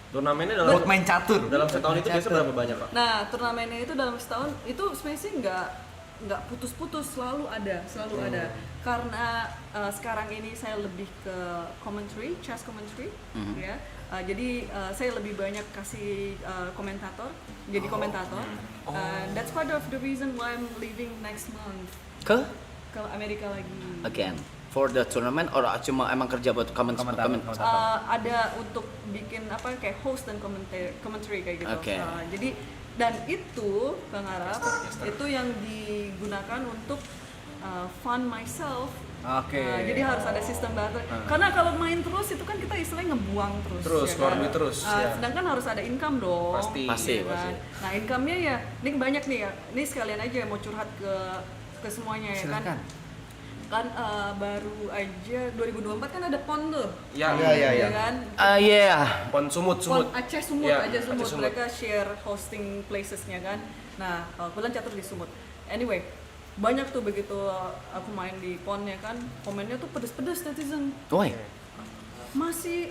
Speaker 1: Turnamennya
Speaker 6: Buat main catur.
Speaker 1: dalam setahun itu biasa berapa banyak, Pak?
Speaker 2: Nah, turnamennya itu dalam setahun itu sebenarnya sih nggak putus-putus, selalu ada. Karena sekarang ini saya lebih ke commentary, chess commentary, ya. Jadi saya lebih banyak kasih komentator, jadi komentator. That's part of the reason why I'm leaving next month
Speaker 3: Ke?
Speaker 2: ke Amerika lagi.
Speaker 3: Again. For the tournament or cuma emang kerja buat
Speaker 2: Ada untuk bikin apa kayak host dan commentary kayak gitu.
Speaker 3: Oke.
Speaker 2: Jadi dan itu Bang Araf itu yang digunakan untuk fund myself.
Speaker 4: Oke.
Speaker 2: Jadi harus ada sistem barter. Karena kalau main terus itu kan kita istilahnya ngebuang terus.
Speaker 1: Terus,
Speaker 2: ya
Speaker 1: keluar
Speaker 2: kan?
Speaker 1: duit terus, ya.
Speaker 2: Sedangkan harus ada income dong.
Speaker 1: Pasti.
Speaker 2: ya kan? Nah income-nya ya, ini banyak nih ya. Ini sekalian aja mau curhat ke semuanya ya kan. Kan baru aja 2024 kan ada PON tuh.
Speaker 1: Iya.
Speaker 2: Ya kan?
Speaker 1: Pon Sumut.
Speaker 2: PON Aceh Sumut,
Speaker 1: Iya,
Speaker 2: aja Sumut.
Speaker 1: Aceh Sumut.
Speaker 2: Mereka share hosting places-nya kan. Nah, kebetulan catur di Sumut. Anyway, banyak tuh begitu aku main di PON ya kan, komennya tuh pedes-pedes netizen.
Speaker 3: Woi.
Speaker 2: Masih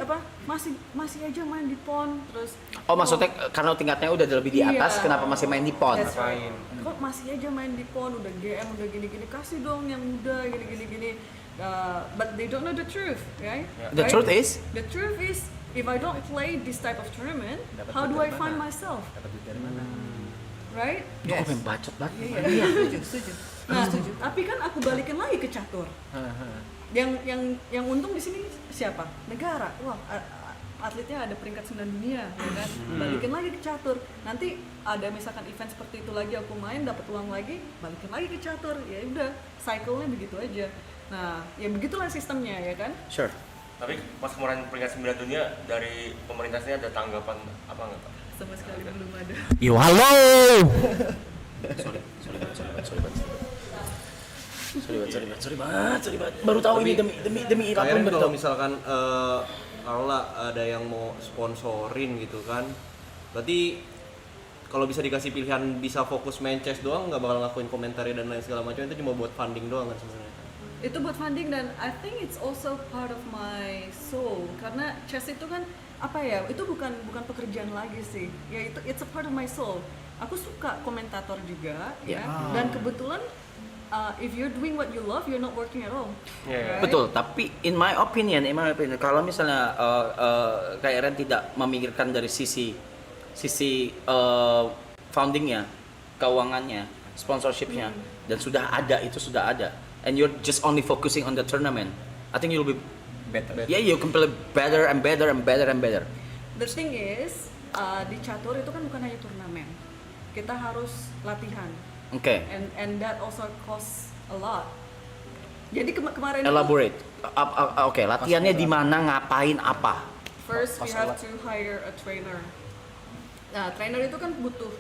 Speaker 2: aja main di PON terus.
Speaker 3: Oh maksudnya karena tingkatnya udah lebih di atas,
Speaker 2: Iya.
Speaker 3: kenapa masih main di PON?
Speaker 2: That's right. Kok masih aja main di PON, udah GM, udah gini-gini, kasih dong yang muda gini-gini. But they don't know the truth, right?
Speaker 3: The truth is?
Speaker 2: The truth is, if I don't play this type of tournament, how do I find myself? Right?
Speaker 3: Kok pengen bacot banget?
Speaker 2: Iya. Setuju. Nah, tapi kan aku balikin lagi ke catur. Yang untung di sini siapa? Negara. Wah, atletnya ada peringkat 9 dunia, ya kan? Balikin lagi ke catur. Nanti ada misalkan event seperti itu lagi aku main, dapat uang lagi, balikin lagi ke catur. Ya udah, cycle-nya begitu aja. Nah, ya begitulah sistemnya ya kan.
Speaker 3: Sure.
Speaker 5: Tapi pas kemarin peringkat 9 dunia dari pemerintah sini ada tanggapan apa nggak Pak?
Speaker 2: Sama sekali belum ada.
Speaker 3: Yo halo. Sorry banget. Baru tahu ini demi
Speaker 1: Kayaknya
Speaker 3: apapun baru
Speaker 1: kalau
Speaker 3: tahu.
Speaker 1: misalkan kalau lah ada yang mau sponsorin gitu kan, berarti kalau bisa dikasih pilihan bisa fokus main chess doang, nggak bakal ngakuin komentarnya dan lain segala macam, itu cuma buat funding doang kan sebenarnya.
Speaker 2: Itu buat funding dan I think it's also part of my soul karena chess itu kan apa ya, itu bukan pekerjaan lagi sih ya, itu it's a part of my soul. Aku suka komentator juga ya, dan kebetulan if you're doing what you love you're not working at all.
Speaker 1: Yeah.
Speaker 2: Right?
Speaker 3: Betul, tapi in my opinion kalau misalnya kayak Ren tidak memikirkan dari sisi foundingnya, keuangannya, sponsorshipnya, dan sudah ada, and you're just only focusing on the tournament, I think you'll be
Speaker 4: better.
Speaker 3: yeah, you can play better and better.
Speaker 2: The thing is di catur itu kan bukan hanya turnamen, kita harus latihan.
Speaker 3: Oke.
Speaker 2: And that also costs a lot. Jadi kemarin itu,
Speaker 3: Elaborate. Oke, latihannya di mana, ngapain, apa?
Speaker 2: first we have to hire a trainer. Nah, trainer itu kan butuh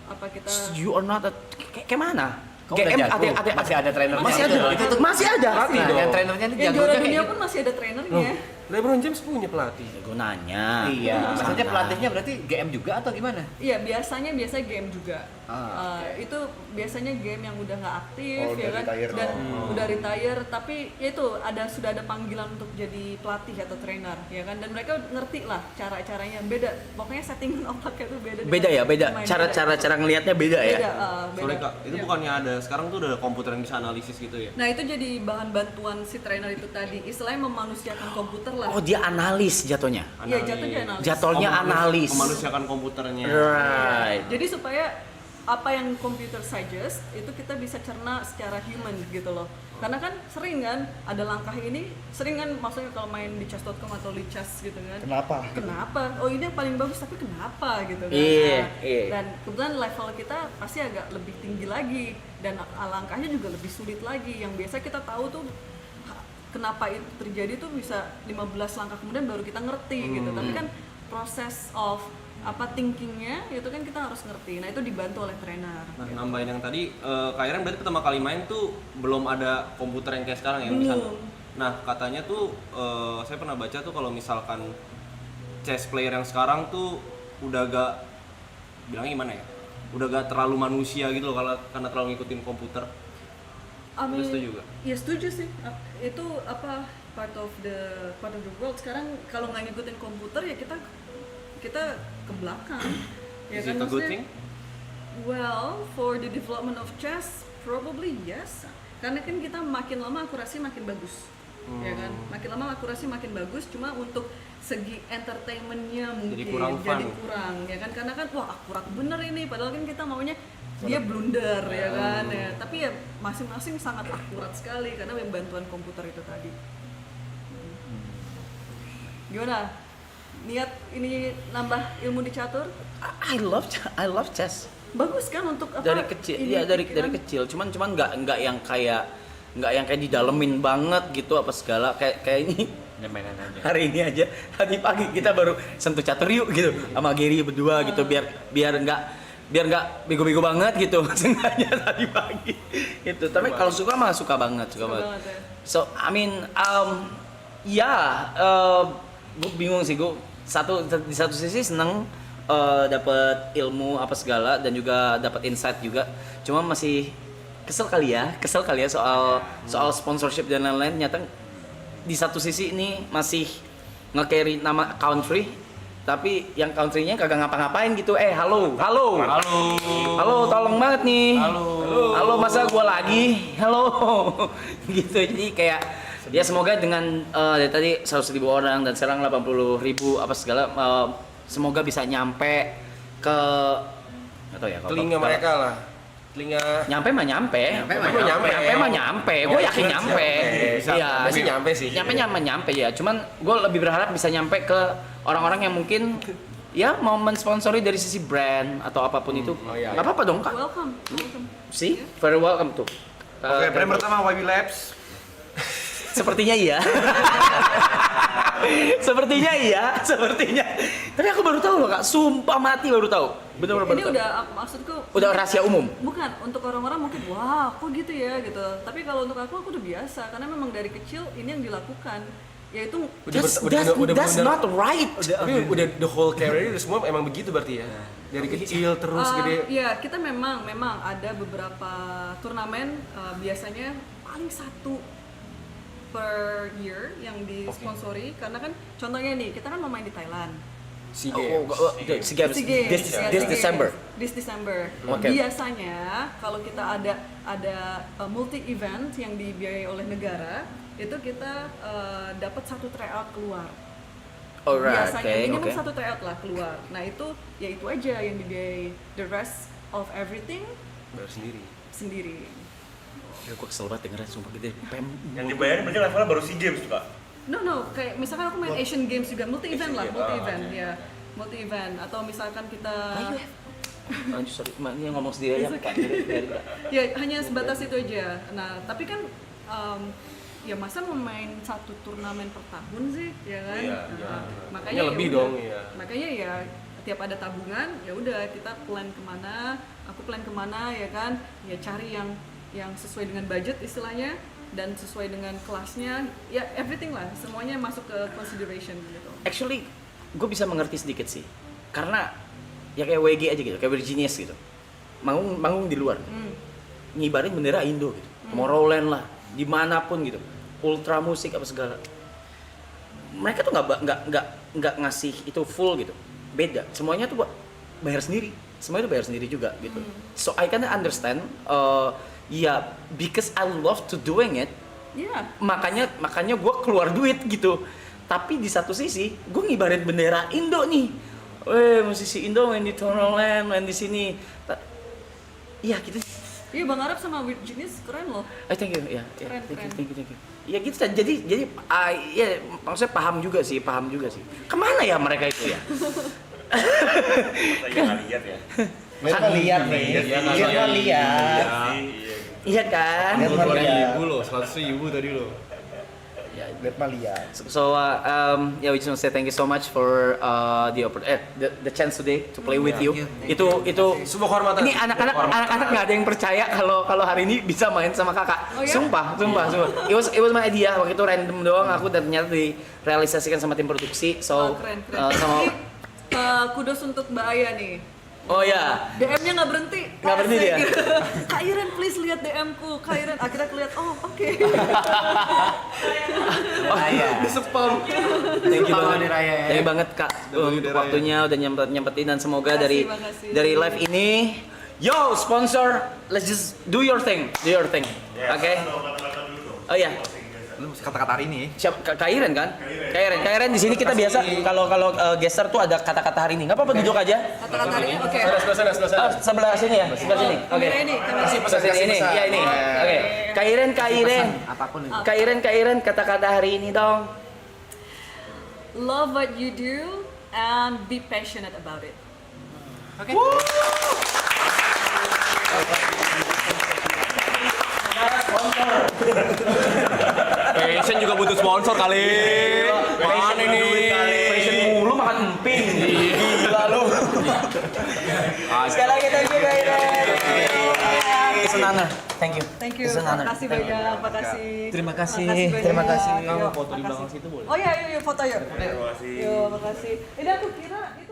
Speaker 2: apa kita
Speaker 3: You are not kayak mana?
Speaker 4: Kok udah jago? Masih ada trainernya?
Speaker 3: Masih ada. Masih ada.
Speaker 4: Nah, yang trainernya ini
Speaker 2: yang
Speaker 4: jagonya
Speaker 2: juara
Speaker 4: kayak
Speaker 2: dunia
Speaker 4: gitu.
Speaker 2: pun masih ada trainernya.
Speaker 1: LeBron James punya pelatih.
Speaker 3: Gue nanya.
Speaker 4: Iya, maksudnya pelatihnya berarti GM juga atau gimana?
Speaker 2: Iya, biasanya game juga. Itu biasanya game yang udah nggak aktif
Speaker 1: Oh,
Speaker 2: ya
Speaker 1: udah
Speaker 2: kan,
Speaker 1: retire.
Speaker 2: dan udah retire, tapi ya itu sudah ada panggilan untuk jadi pelatih atau trainer ya kan, dan mereka ngerti lah cara-caranya, beda. Pokoknya settingan otaknya tuh beda.
Speaker 3: Beda ya, beda. Cara ngelihatnya beda ya.
Speaker 2: Beda.
Speaker 1: Sorry Kak, itu
Speaker 2: Iya.
Speaker 1: bukannya ada sekarang tuh udah ada komputer yang bisa analisis gitu ya?
Speaker 2: Nah, itu jadi bahan bantuan si trainer itu tadi, istilahnya memanusiakan komputer lah.
Speaker 3: Oh, dia analis jatuhnya.
Speaker 2: Iya, jatuhnya analis.
Speaker 3: Jatuhnya analis.
Speaker 1: Memanusiakan komputernya.
Speaker 3: Right.
Speaker 2: Jadi supaya apa yang computer suggest itu kita bisa cerna secara human gitu loh. Karena kan sering kan ada langkah ini, sering kan maksudnya kalau main di chess.com atau di chess gitu kan. Kenapa? Oh, ini yang paling bagus tapi kenapa gitu kan.
Speaker 3: Iya,
Speaker 2: Nah,
Speaker 3: iya.
Speaker 2: Dan kebetulan level kita pasti agak lebih tinggi lagi dan langkahnya juga lebih sulit lagi. Yang biasa kita tahu tuh kenapa itu terjadi tuh bisa 15 langkah kemudian baru kita ngerti gitu. Tapi kan proses of thinkingnya itu kan kita harus ngerti. Nah, itu dibantu oleh trainer.
Speaker 1: Nah, nambahin yang tadi, Kak Iren berarti pertama kali main tuh belum ada komputer yang kayak sekarang ya?
Speaker 2: Belum.
Speaker 1: Nah, katanya tuh, saya pernah baca tuh kalau misalkan chess player yang sekarang tuh udah gak, bilangnya gimana ya? Udah gak terlalu manusia gitu loh karena terlalu ngikutin komputer. Lu setuju gak?
Speaker 2: Ya setuju sih. Itu part of the world. Sekarang kalau nggak ngikutin komputer ya kita ke belakang.
Speaker 1: Is it a good thing?
Speaker 2: Well, for the development of chess, probably yes. Karena kan kita makin lama akurasi makin bagus, ya kan? Makin lama akurasi makin bagus. Cuma untuk segi entertainmentnya mungkin
Speaker 1: Jadi kurang fun.
Speaker 2: ya kan? Karena kan wah akurat bener ini. Padahal kan kita maunya dia blunder ya kan? Ya. Tapi ya masing-masing sangat akurat sekali karena bantuan komputer itu tadi. Gimana? Niat ini nambah ilmu di catur?
Speaker 3: I love chess.
Speaker 2: Bagus kan untuk apa?
Speaker 3: Dari kecil,
Speaker 2: ini
Speaker 3: ya dari
Speaker 2: pikiran?
Speaker 3: kecil. Cuman nggak yang kayak didalemin banget gitu apa segala kayak ini.
Speaker 4: Mainan aja.
Speaker 3: Hari ini aja, tadi pagi kita baru sentuh catur yuk gitu sama Gary berdua gitu biar nggak bego-bego banget gitu sengaja tadi pagi gitu. Tapi kalau suka mah suka banget.
Speaker 2: Suka banget ya.
Speaker 3: So I mean gue bingung sih, gue di satu sisi seneng dapat ilmu apa segala dan juga dapat insight juga. Cuma masih kesel kali ya soal sponsorship dan lain-lain. Nyata di satu sisi ini masih nge-carry nama country, tapi yang country-nya kagak ngapa-ngapain gitu. Halo, tolong banget nih. Halo, masa gua lagi? Halo, gitu. Jadi kayak ya semoga dengan dari tadi 100.000 orang dan sekarang 80.000 apa segala, semoga bisa nyampe ke atau ya
Speaker 1: Telinga mereka lah.
Speaker 3: Nyampe mah nyampe. Gue yakin nyampe. Iya,
Speaker 1: pasti nyampe sih.
Speaker 3: Nyampe ya. Cuman gue lebih berharap bisa nyampe ke orang-orang yang mungkin ya mau mensponsori dari sisi brand atau apapun itu.
Speaker 1: iya.
Speaker 3: Gak apa-apa dong, Kak.
Speaker 2: Welcome.
Speaker 3: See? Very welcome tuh.
Speaker 6: Oke, brand pertama YB Labs.
Speaker 3: Sepertinya iya. Sepertinya. Tapi aku baru tahu loh Kak, sumpah mati baru tahu. Benar-benar baru
Speaker 2: Ini
Speaker 3: tahu.
Speaker 2: udah maksudku
Speaker 3: Udah rahasia umum.
Speaker 2: bukan untuk orang-orang mungkin wah kok gitu ya gitu. Tapi kalau untuk aku udah biasa karena memang dari kecil ini yang dilakukan yaitu
Speaker 3: That's not right.
Speaker 1: Tapi udah the whole career udah semua emang begitu berarti ya. Dari kecil terus gede.
Speaker 2: ya kita memang ada beberapa turnamen biasanya paling satu per year yang disponsori karena kan contohnya nih kita kan mau main di Thailand.
Speaker 1: SEA Games.
Speaker 3: SEA Games.
Speaker 2: SEA Games,
Speaker 3: This
Speaker 2: ya, SEA
Speaker 3: December.
Speaker 2: Games. This December.
Speaker 3: Oke.
Speaker 2: Biasanya kalau kita ada multi event yang dibiayai oleh negara, itu kita dapat satu tryout keluar.
Speaker 3: Alright,
Speaker 2: Biasanya minimum
Speaker 3: oke.
Speaker 2: satu tryout lah keluar. Nah itu ya itu aja yang dibiayai. The rest of everything
Speaker 1: Bayar sendiri.
Speaker 2: sendiri.
Speaker 3: Ya, gue kesel banget dengerin sumpah gitu.
Speaker 5: Yang dibayarin berarti levelnya baru SEA Games tuh Kak.
Speaker 2: No, kayak misalkan aku main Asian Games juga multi event lah,
Speaker 5: Asian
Speaker 2: multi
Speaker 5: Games,
Speaker 2: event ya, multi event atau misalkan kita
Speaker 3: Lanjut, sorry, ini ngomong sendiri aja. Pak.
Speaker 2: ya hanya sebatas itu aja. Nah tapi kan ya masa mau main satu turnamen per tahun sih, ya kan?
Speaker 5: Iya,
Speaker 2: Nah, makanya
Speaker 1: Ya lebih
Speaker 2: udah.
Speaker 1: dong, iya.
Speaker 2: Makanya ya tiap ada tabungan ya udah kita plan kemana, aku plan kemana ya kan? Ya cari yang sesuai dengan budget istilahnya dan sesuai dengan kelasnya, ya everything lah, semuanya masuk ke consideration gitu.
Speaker 3: Actually, gue bisa mengerti sedikit sih. Karena ya kayak WG aja gitu, kayak Virginius gitu. Manggung di luar. Ngibarin bendera Indo gitu. Tomorrowland lah, dimanapun gitu. Ultra musik apa segala. Mereka tuh nggak ngasih itu full gitu. Beda. Semuanya tuh bayar sendiri. Semuanya tuh bayar sendiri juga gitu. So I can understand. Ya, because I love to doing it.
Speaker 2: Iya.
Speaker 3: Makanya gue keluar duit gitu. Tapi di satu sisi, gue ngibarin bendera Indo nih. Musisi Indo main di Tomorrowland, main di sini. Iya gitu.
Speaker 2: Iya Bang Arab sama Virginius keren loh.
Speaker 3: Thank you. Ya,
Speaker 2: Keren,
Speaker 3: thank you. Ya gitu. Jadi ya maksudnya paham juga sih. Kemana ya mereka itu ya?
Speaker 5: Saya nggak lihat ya.
Speaker 4: Lihat nih. Lihat.
Speaker 3: Iya kan?
Speaker 6: Lihat mah lihat.
Speaker 1: 200.000 loh, 100.000 tadi loh.
Speaker 4: Lihat mah lihat.
Speaker 3: So we just want to say thank you so much for the chance today to play with you. Itu
Speaker 1: Sebuah kehormatan.
Speaker 3: ini anak-anak nggak ada yang percaya kalau hari ini bisa main sama kakak.
Speaker 2: Oh, ya?
Speaker 3: Sumpah. It was my idea, waktu itu random doang aku dan ternyata direalisasikan sama tim produksi. So
Speaker 2: Keren.
Speaker 3: sama
Speaker 2: Ini, kudos untuk Mbak Aya nih.
Speaker 3: oh ya.
Speaker 2: DM-nya nggak berhenti.
Speaker 3: Nggak berhenti dia?
Speaker 2: Kak Iren please lihat DM-ku. Kak Iren akhirnya aku lihat. Oh oke.
Speaker 1: Spam.
Speaker 3: Thank you banget.
Speaker 4: Di Raya ya.
Speaker 3: Thank you banget Kak untuk waktunya udah nyempetin dan semoga
Speaker 2: Makasih,
Speaker 3: dari
Speaker 2: makasih.
Speaker 3: dari live ini yo sponsor let's just do your thing. Oke? Oh iya.
Speaker 6: Lu mesti kata-kata hari ini.
Speaker 3: Siap Kak Iren kan? Kak Iren di sini kita biasa kalau geser tuh ada kata-kata hari ini. Enggak apa-apa duduk aja.
Speaker 2: Kata-kata ini oke.
Speaker 3: Oh, sebelah sini ya, sebelah sini. Oke.
Speaker 2: Kamera ini, kamera ini.
Speaker 3: Sebelah sini ini. Ya ini. Oke. Kak Iren.
Speaker 4: Apapun itu.
Speaker 3: Kak Iren kata-kata hari ini dong.
Speaker 2: Love what you do and be passionate about it. Oke.
Speaker 1: Passion juga butuh sponsor kali. Mana ini?
Speaker 3: Fashion mulu makan emping. Gila lu. Sekali lagi thank you Kak Iren. It's an honor. Thank you.
Speaker 2: Thank you.
Speaker 3: It's an honor.
Speaker 2: Makasih banyak. Makasih.
Speaker 3: Terima kasih.
Speaker 2: banyak.
Speaker 3: Terima kasih.
Speaker 2: Yuk,
Speaker 3: Foto di
Speaker 2: makasih.
Speaker 3: belakang situ boleh?
Speaker 2: Oh iya, yuk foto yuk.
Speaker 5: Terima kasih.
Speaker 2: Yuk, makasih. Ini aku kira itu